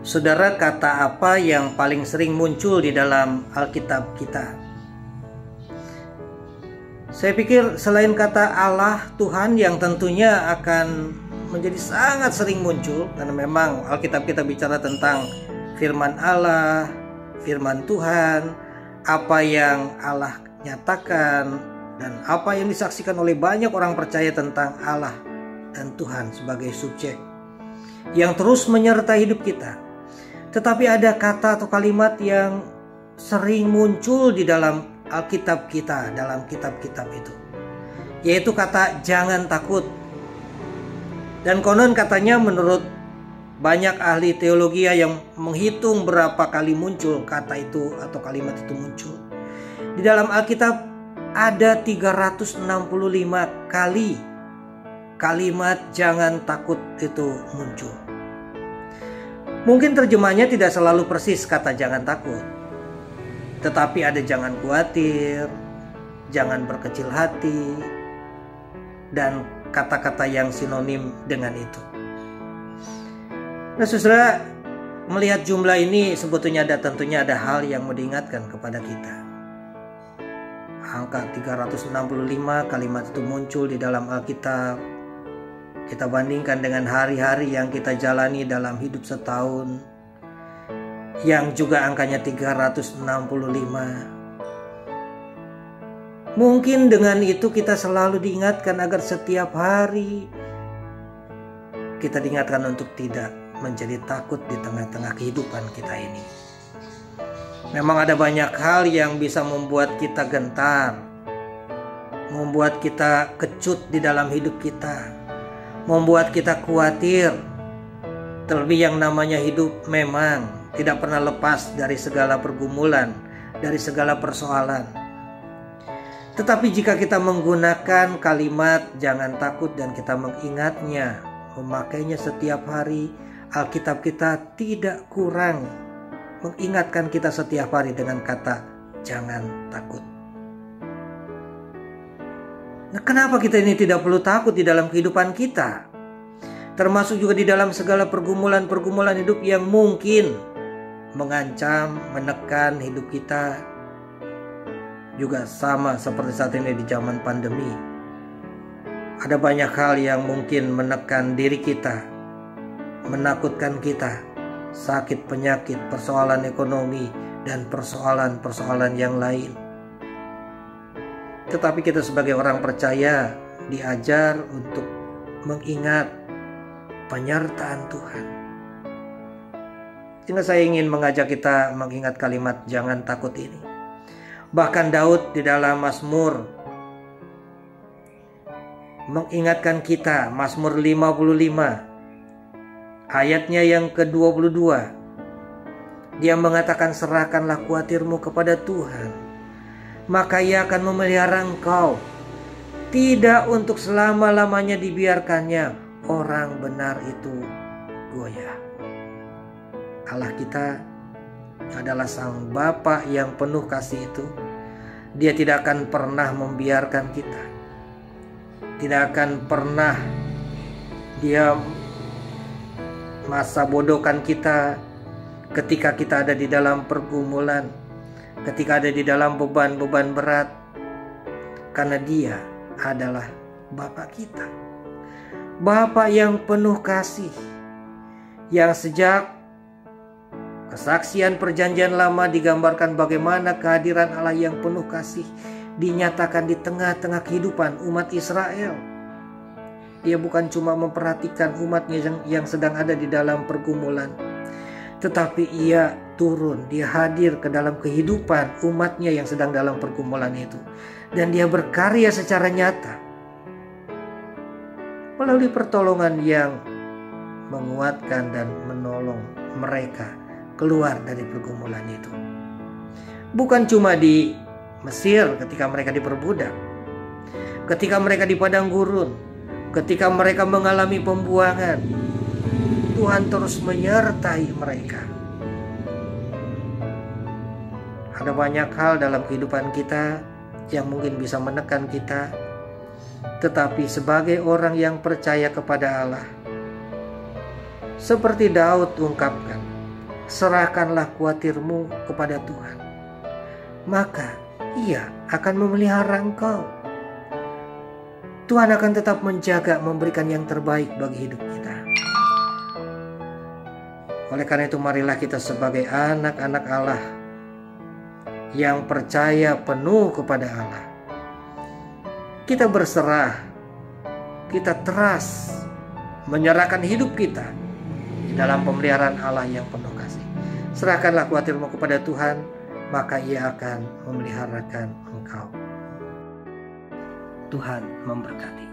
Saudara, kata apa yang paling sering muncul di dalam Alkitab kita? Saya pikir selain kata Allah, Tuhan, yang tentunya akan menjadi sangat sering muncul, karena memang Alkitab kita bicara tentang firman Allah, firman Tuhan, apa yang Allah nyatakan, dan apa yang disaksikan oleh banyak orang percaya tentang Allah dan Tuhan sebagai subjek yang terus menyertai hidup kita. Tetapi ada kata atau kalimat yang sering muncul di dalam Alkitab kita, dalam kitab-kitab itu, yaitu kata jangan takut. Dan konon katanya menurut banyak ahli teologi yang menghitung berapa kali muncul kata itu atau kalimat itu muncul, di dalam Alkitab ada 365 kali kalimat jangan takut itu muncul. Mungkin terjemahnya tidak selalu persis kata jangan takut, tetapi ada jangan khawatir, jangan berkecil hati, dan kata-kata yang sinonim dengan itu. Nah, saudara, melihat jumlah ini sebetulnya tentunya ada hal yang mau diingatkan kepada kita. Angka 365 kalimat itu muncul di dalam Alkitab. Kita bandingkan dengan hari-hari yang kita jalani dalam hidup setahun, yang juga angkanya 365. Mungkin dengan itu kita selalu diingatkan agar setiap hari kita diingatkan untuk tidak menjadi takut di tengah-tengah kehidupan kita ini. Memang ada banyak hal yang bisa membuat kita gentar, membuat kita kecut di dalam hidup kita, membuat kita khawatir. Terlebih yang namanya hidup memang tidak pernah lepas dari segala pergumulan, dari segala persoalan. Tetapi jika kita menggunakan kalimat jangan takut dan kita mengingatnya, memakainya setiap hari, Alkitab kita tidak kurang mengingatkan kita setiap hari dengan kata jangan takut. Nah, kenapa kita ini tidak perlu takut di dalam kehidupan kita? Termasuk juga di dalam segala pergumulan-pergumulan hidup yang mungkin mengancam, menekan hidup kita. Juga sama seperti saat ini di zaman pandemi. Ada banyak hal yang mungkin menekan diri kita, menakutkan kita, sakit, penyakit, persoalan ekonomi, dan persoalan-persoalan yang lain. Tetapi kita sebagai orang percaya diajar untuk mengingat penyertaan Tuhan. Sehingga saya ingin mengajak kita mengingat kalimat jangan takut ini. Bahkan Daud di dalam Mazmur mengingatkan kita, Mazmur 55 ayatnya yang ke-22. Dia mengatakan serahkanlah khawatirmu kepada Tuhan, maka Ia akan memelihara engkau. Tidak untuk selama-lamanya dibiarkannya orang benar itu goyah. Allah kita adalah Sang Bapa yang penuh kasih itu. Dia tidak akan pernah membiarkan kita. Tidak akan pernah Dia masa bodohkan kita ketika kita ada di dalam pergumulan, ketika ada di dalam beban-beban berat, karena Dia adalah Bapa kita, Bapa yang penuh kasih, yang sejak kesaksian perjanjian lama digambarkan bagaimana kehadiran Allah yang penuh kasih dinyatakan di tengah-tengah kehidupan umat Israel. Dia bukan cuma memperhatikan umatnya yang sedang ada di dalam pergumulan, tetapi Ia turun, Dia hadir ke dalam kehidupan umatnya yang sedang dalam pergumulan itu. Dan Dia berkarya secara nyata melalui pertolongan yang menguatkan dan menolong mereka keluar dari pergumulan itu. Bukan cuma di Mesir ketika mereka diperbudak, ketika mereka di padang gurun, ketika mereka mengalami pembuangan, Tuhan terus menyertai mereka. Ada banyak hal dalam kehidupan kita yang mungkin bisa menekan kita, tetapi sebagai orang yang percaya kepada Allah, seperti Daud ungkapkan, serahkanlah khawatirmu kepada Tuhan, maka Ia akan memelihara engkau. Tuhan akan tetap menjaga, memberikan yang terbaik bagi hidup kita. Oleh karena itu, marilah kita sebagai anak-anak Allah yang percaya penuh kepada Allah, kita berserah, kita trust, menyerahkan hidup kita di dalam pemeliharaan Allah yang penuh kasih. Serahkanlah khawatirmu kepada Tuhan, maka Ia akan memeliharakan engkau. Tuhan memberkati.